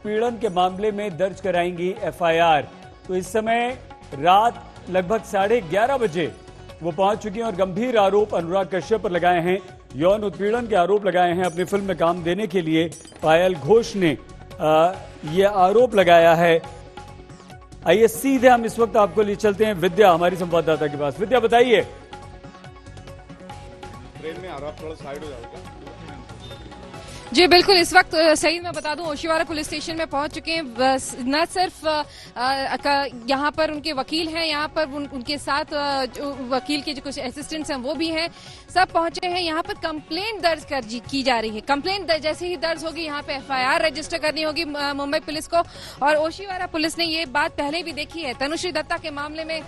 पीड़न के मामले में दर्ज कराएंगी एफआईआर। तो इस समय रात लगभग 11:30 बजे वो पहुंच चुकी हैं और गंभीर आरोप अनुराग कश्यप पर लगाए हैं। यौन उत्पीड़न के आरोप लगाए हैं। अपनी फिल्म में काम देने के लिए पायल घोष ने ये आरोप लगाया है। आइए सीधे हम इस वक्त आपको ले चलते हैं विद्या, हमारी संवाददाता के पास। विद्या, बताइए। ट्रेन में आ रहा, थोड़ा साइड हो जाओगे। जी बिल्कुल, इस वक्त सही मैं बता दूं ओशीवारा पुलिस स्टेशन में पहुंच चुके हैं। न सिर्फ यहां पर उनके वकील हैं, यहां पर उनके साथ वकील के जो कुछ असिस्टेंट्स हैं वो भी हैं, सब पहुंचे हैं। यहां पर कंप्लेंट दर्ज की जा रही है। कंप्लेंट जैसे ही दर्ज होगी यहां पे एफआईआर रजिस्टर करनी होगी मुंबई पुलिस को। और ओशीवारा पुलिस ने ये बात पहले भी देखी है। तनुश्री दत्ता के मामले में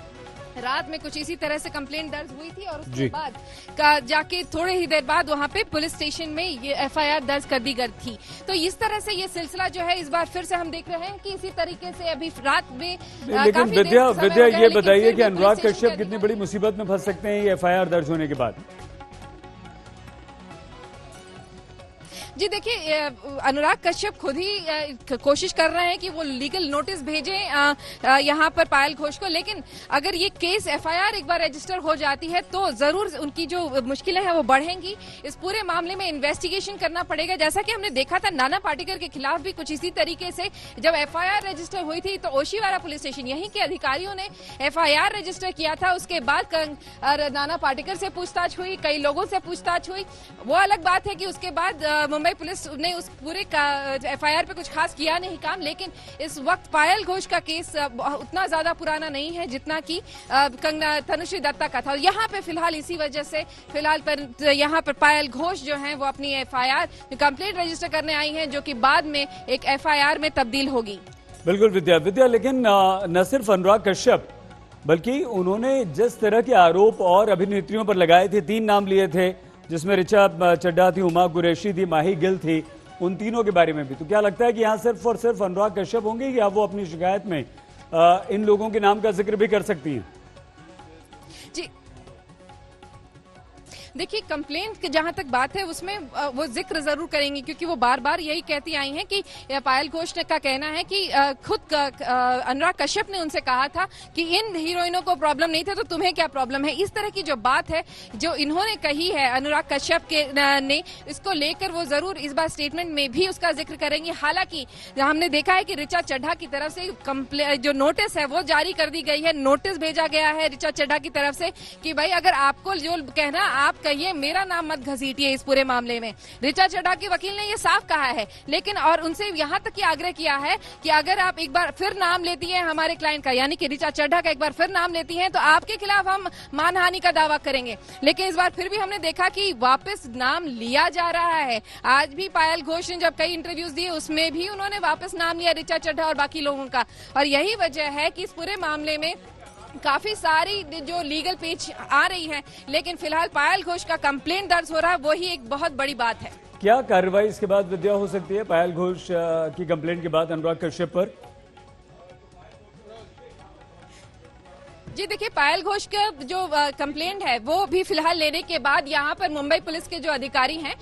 रात में कुछ इसी तरह से कंप्लेंट दर्ज हुई थी और उसके बाद जाके थोड़े ही देर बाद वहां पे पुलिस स्टेशन में ये एफआईआर दर्ज कर दी गई थी। तो इस तरह से ये सिलसिला जो है इस बार फिर से हम देख रहे हैं कि इसी तरीके से अभी रात में लेकिन विद्या ये बताइए कि अनुराग कश्यप कितनी बड़ी मुसीबत में फंस सकते हैं ये एफआईआर दर्ज होने के बाद? जी देखिए, अनुराग कश्यप खुद ही कोशिश कर रहे हैं कि वो लीगल नोटिस भेजें यहाँ पर पायल घोष को। लेकिन अगर ये केस एफआईआर एक बार रजिस्टर हो जाती है तो जरूर उनकी जो मुश्किलें हैं वो बढ़ेंगी। इस पूरे मामले में इन्वेस्टिगेशन करना पड़ेगा। जैसा कि हमने देखा था नाना पाटेकर के खिलाफ भी कुछ इसी तरीके से जब एफआईआर रजिस्टर हुई थी तो ओशीवारा पुलिस स्टेशन यहीं के अधिकारियों ने एफआईआर रजिस्टर किया था। उसके बाद नाना पाटेकर से पूछताछ हुई, कई लोगों से पूछताछ हुई। वो अलग बात है कि उसके बाद मुंबई पुलिस ने उस पूरे एफआईआर पे कुछ खास किया नहीं काम। लेकिन इस वक्त पायल घोष का केस उतना ज्यादा पुराना नहीं है जितना कि तनुश्री दत्ता का था। यहाँ पे फिलहाल इसी वजह से फिलहाल यहाँ पर पायल घोष जो हैं वो अपनी एफआईआर कंप्लेंट रजिस्टर करने आई हैं, जो कि बाद में एक एफआईआर में तब्दील होगी। बिल्कुल विद्या, लेकिन न सिर्फ अनुराग कश्यप बल्कि उन्होंने जिस तरह के आरोप और अभिनेत्रियों पर लगाए थे, 3 नाम लिए थे जिसमें ऋचा चड्ढा थी, उमा कुरैशी थी, माही गिल थी, उन तीनों के बारे में भी। तो क्या लगता है कि यहाँ सिर्फ और सिर्फ अनुराग कश्यप होंगे या वो अपनी शिकायत में इन लोगों के नाम का जिक्र भी कर सकती हैं? जी देखिए, कंप्लेंट की जहां तक बात है उसमें वो जिक्र जरूर करेंगी, क्योंकि वो बार बार यही कहती आई हैं कि पायल घोष का कहना है कि खुद अनुराग कश्यप ने उनसे कहा था कि इन हीरोइनों को प्रॉब्लम नहीं था तो तुम्हें क्या प्रॉब्लम है। इस तरह की जो बात है जो इन्होंने कही है अनुराग कश्यप के ने, इसको लेकर वो जरूर इस बार स्टेटमेंट में भी उसका जिक्र करेंगी। हालांकि हमने देखा है कि ऋचा चड्ढा की तरफ से जो नोटिस है वो जारी कर दी गई है। नोटिस भेजा गया है ऋचा चड्ढा की तरफ से कि भाई अगर आपको जो कहना आप कहिए, मेरा नाम मत घसीटिए इस पूरे मामले में। ऋचा चड्ढा के वकील ने ये साफ कहा है। लेकिन और उनसे यहां तक की आग्रह किया है कि अगर आप एक बार फिर नाम लेती हैं हमारे क्लाइंट का, यानी कि ऋचा चड्ढा का एक बार फिर नाम लेती हैं तो आपके खिलाफ हम मानहानि का दावा करेंगे। लेकिन इस बार फिर भी हमने देखा कि वापस नाम लिया जा रहा है। आज भी पायल घोष ने जब कई इंटरव्यूज दिए उसमें भी उन्होंने वापस नाम लिया ऋचा चड्ढा और बाकी लोगों का। और यही वजह है कि इस पूरे मामले में काफी सारी जो लीगल पेच आ रही है। लेकिन फिलहाल पायल घोष का कंप्लेंट दर्ज हो रहा है, वही एक बहुत बड़ी बात है। क्या कार्रवाई इसके बाद विद्या हो सकती है पायल घोष की कंप्लेंट के बाद अनुराग कश्यप पर? जी देखिए, पायल घोष का जो कंप्लेंट है वो भी फिलहाल लेने के बाद यहाँ पर मुंबई पुलिस के जो अधिकारी हैं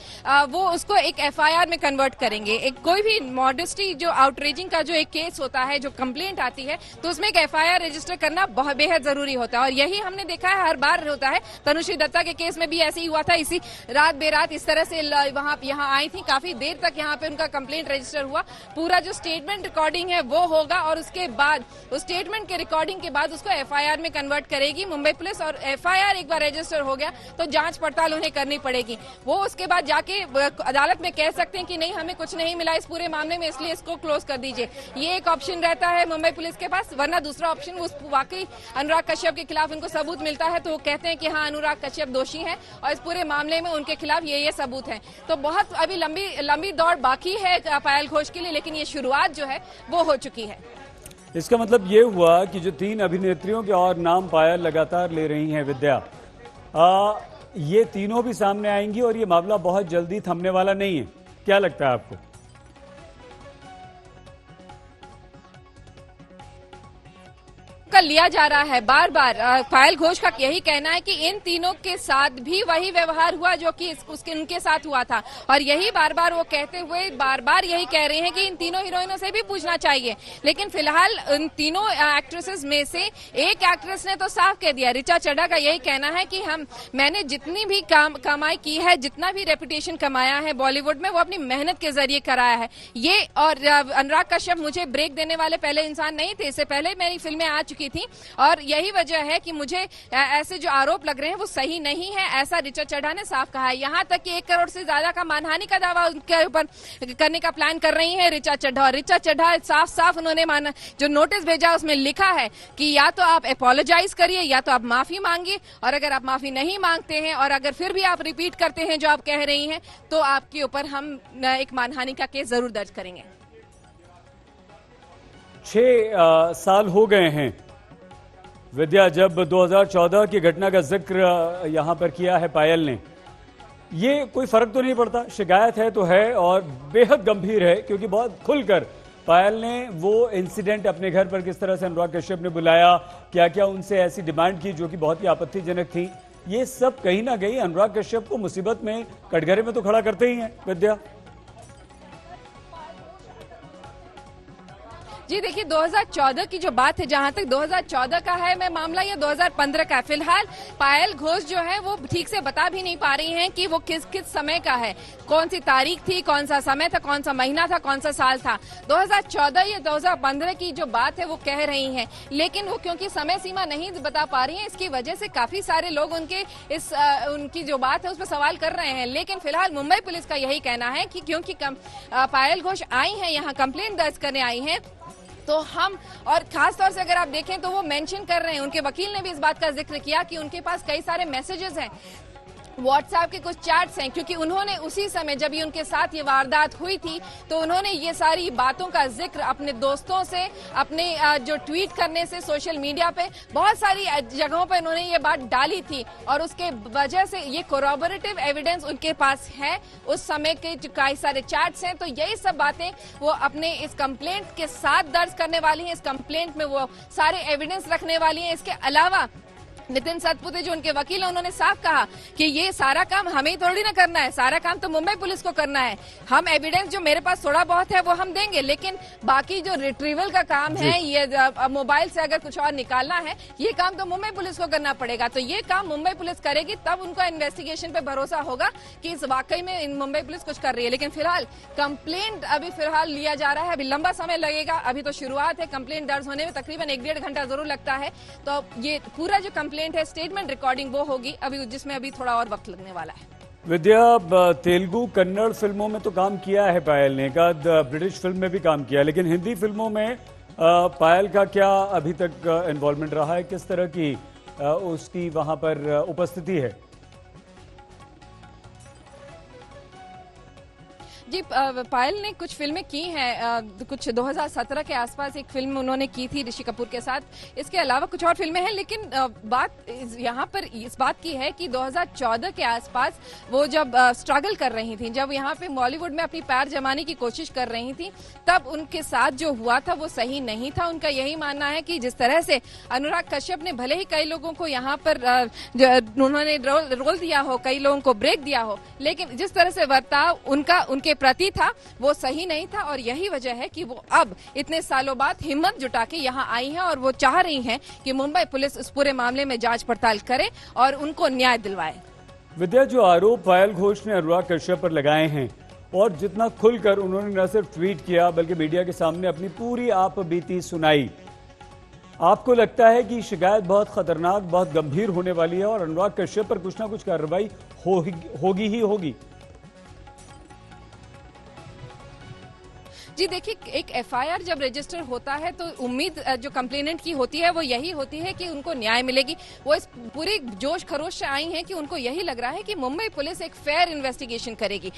वो उसको एक एफआईआर में कन्वर्ट करेंगे। एक कोई भी मॉडेस्टी जो आउटरेजिंग का जो एक केस होता है, जो कंप्लेंट आती है, तो उसमें एक एफआईआर रजिस्टर करना बहुत बेहद जरूरी होता है। और यही हमने देखा है हर बार होता है। तनुश्री दत्ता के केस में भी ऐसे ही हुआ था। इसी रात बेरात इस तरह से वहां यहाँ आई थी, काफी देर तक यहाँ पे उनका कंप्लेंट रजिस्टर हुआ। पूरा जो स्टेटमेंट रिकॉर्डिंग है वो होगा और उसके बाद उस स्टेटमेंट के रिकॉर्डिंग के बाद उसको एफआईआर में कन्वर्ट करेगी मुंबई पुलिस। और एफआईआर एक बार रजिस्टर हो गया तो जांच पड़ताल उन्हें करनी पड़ेगी। वो उसके बाद जाके अदालत में कह सकते हैं कि नहीं, हमें कुछ नहीं मिला इस पूरे मामले में, इसलिए इसको क्लोज कर दीजिए। ये एक ऑप्शन रहता है मुंबई पुलिस के पास। वरना दूसरा ऑप्शन उस वाकई अनुराग कश्यप के खिलाफ उनको सबूत मिलता है तो वो कहते हैं कि हाँ, अनुराग कश्यप दोषी हैं और इस पूरे मामले में उनके खिलाफ ये सबूत है। तो बहुत अभी लंबी दौड़ बाकी है पायल घोष के लिए, लेकिन ये शुरुआत जो है वो हो चुकी है। इसका मतलब ये हुआ कि जो 3 अभिनेत्रियों के और नाम पायल लगातार ले रही हैं विद्या, ये तीनों भी सामने आएंगी और ये मामला बहुत जल्दी थमने वाला नहीं है। क्या लगता है आपको? एंगल लिया जा रहा है बार बार। पायल घोष का यही कहना है कि इन तीनों के साथ भी वही व्यवहार हुआ जो कि उनके साथ हुआ था, और यही बार बार वो कहते हुए बार बार यही कह रहे हैं कि इन तीनों हीरोइनों से भी पूछना चाहिए। लेकिन फिलहाल इन तीनों एक्ट्रेसेस में से एक एक्ट्रेस ने तो साफ कह दिया, ऋचा चड्ढा का यही कहना है कि मैंने जितनी भी कमाई की है, जितना भी रेपुटेशन कमाया है बॉलीवुड में, वो अपनी मेहनत के जरिए कराया है। ये और अनुराग कश्यप मुझे ब्रेक देने वाले पहले इंसान नहीं थे, इससे पहले मेरी फिल्में आ चुकी थी, और यही वजह है कि मुझे ऐसे जो आरोप लग रहे हैं वो सही नहीं है, ऐसा ऋचा चड्ढा ने साफ कहा है। यहाँ तक कि 1 करोड़ से ज्यादा का मानहानि का दावा उनके ऊपर करने का प्लान कर रही है ऋचा चड्ढा। और ऋचा चड्ढा साफ साफ उन्होंने जो नोटिस भेजा उसमें लिखा है कि या तो आप अपोलोजाइज करिए या तो आप माफी मांगिए, और अगर आप माफी नहीं मांगते हैं और अगर फिर भी आप रिपीट करते हैं जो आप कह रही हैं तो आपके ऊपर हम एक मानहानि का केस जरूर दर्ज करेंगे। 6 साल हो गए हैं विद्या, जब 2014 की घटना का जिक्र यहां पर किया है पायल ने। ये कोई फर्क तो नहीं पड़ता, शिकायत है तो है और बेहद गंभीर है, क्योंकि बहुत खुलकर पायल ने वो इंसिडेंट अपने घर पर किस तरह से अनुराग कश्यप ने बुलाया, क्या क्या उनसे ऐसी डिमांड की जो कि बहुत ही आपत्तिजनक थी, ये सब कहीं ना कहीं अनुराग कश्यप को मुसीबत में, कटघरे में तो खड़ा करते ही हैं विद्या। जी देखिए, 2014 की जो बात है, जहां तक 2014 का है मैं मामला, या 2015 का है, फिलहाल पायल घोष जो है वो ठीक से बता भी नहीं पा रही हैं कि वो किस किस समय का है, कौन सी तारीख थी, कौन सा समय था, कौन सा महीना था, कौन सा साल था। 2014 या 2015 की जो बात है वो कह रही हैं, लेकिन वो क्योंकि समय सीमा नहीं बता पा रही हैं, इसकी वजह से काफी सारे लोग उनकी जो बात है उस पर सवाल कर रहे हैं। लेकिन फिलहाल मुंबई पुलिस का यही कहना है कि क्योंकि पायल घोष आई हैं यहाँ कंप्लेंट दर्ज करने आई हैं, तो हम, और खास तौर से अगर आप देखें तो वो मेंशन कर रहे हैं, उनके वकील ने भी इस बात का जिक्र किया कि उनके पास कई सारे मैसेजेस हैं, व्हाट्सएप के कुछ चैट्स हैं, क्योंकि उन्होंने उसी समय जब ये उनके साथ ये वारदात हुई थी तो उन्होंने ये सारी बातों का जिक्र अपने दोस्तों से, अपने जो ट्वीट करने से, सोशल मीडिया पे बहुत सारी जगहों पे उन्होंने ये बात डाली थी, और उसके वजह से ये कोरोबोरेटिव एविडेंस उनके पास है, उस समय के जो कई सारे चैट्स हैं। तो यही सब बातें वो अपने इस कंप्लेंट के साथ दर्ज करने वाली हैं, इस कंप्लेंट में वो सारे एविडेंस रखने वाली हैं। इसके अलावा नितिन सतपुते जो उनके वकील हैं, उन्होंने साफ कहा कि ये सारा काम हमें थोड़ी ना करना है, सारा काम तो मुंबई पुलिस को करना है। हम एविडेंस जो मेरे पास थोड़ा बहुत है वो हम देंगे, लेकिन बाकी जो रिट्रीवल का काम है, ये मोबाइल से अगर कुछ और निकालना है, ये काम तो मुंबई पुलिस को करना पड़ेगा। तो ये काम मुंबई पुलिस करेगी, तब उनका इन्वेस्टिगेशन पे भरोसा होगा कि इस वाकई में मुंबई पुलिस कुछ कर रही है। लेकिन फिलहाल कंप्लेंट अभी फिलहाल लिया जा रहा है, अभी लंबा समय लगेगा, अभी तो शुरुआत है। कंप्लेंट दर्ज होने में तकरीबन 1-1.5 घंटा जरूर लगता है। तो ये पूरा जो कंप्लेंट है, स्टेटमेंट रिकॉर्डिंग, वो होगी अभी, जिसमें अभी थोड़ा और वक्त लगने वाला है। विद्या, तेलुगु कन्नड़ फिल्मों में तो काम किया है पायल ने, एकाध ब्रिटिश फिल्म में भी काम किया, लेकिन हिंदी फिल्मों में पायल का क्या अभी तक इन्वॉल्वमेंट रहा है, किस तरह की उसकी वहां पर उपस्थिति है? जी, पायल ने कुछ फिल्में की हैं, कुछ 2017 के आसपास एक फिल्म उन्होंने की थी ऋषि कपूर के साथ, इसके अलावा कुछ और फिल्में हैं। लेकिन बात यहाँ पर इस बात की है कि 2014 के आसपास वो जब स्ट्रगल कर रही थी, जब यहाँ पे बॉलीवुड में अपनी पैर जमाने की कोशिश कर रही थी, तब उनके साथ जो हुआ था वो सही नहीं था। उनका यही मानना है कि जिस तरह से अनुराग कश्यप ने भले ही कई लोगों को यहाँ पर उन्होंने रोल दिया हो, कई लोगों को ब्रेक दिया हो, लेकिन जिस तरह से बर्ताव उनके प्रति था वो सही नहीं था, और यही वजह है कि वो अब इतने सालों बाद हिम्मत जुटा के यहाँ आई हैं, और वो चाह रही हैं कि मुंबई पुलिस इस पूरे मामले में जांच पड़ताल करे और उनको न्याय दिलवाए। विद्या, जो आरोप पायल घोष ने अनुराग कश्यप पर लगाए हैं, और जितना खुलकर उन्होंने न सिर्फ ट्वीट किया बल्कि मीडिया के सामने अपनी पूरी आप बीती सुनाई, आपको लगता है कि शिकायत बहुत खतरनाक, बहुत गंभीर होने वाली है और अनुराग कश्यप पर कुछ ना कुछ कार्रवाई होगी ही होगी? जी देखिए, एक एफआईआर जब रजिस्टर होता है तो उम्मीद जो कंप्लेनेंट की होती है वो यही होती है कि उनको न्याय मिलेगी। वो इस पूरे जोश खरोश से आई हैं कि उनको यही लग रहा है कि मुंबई पुलिस एक फेयर इन्वेस्टिगेशन करेगी।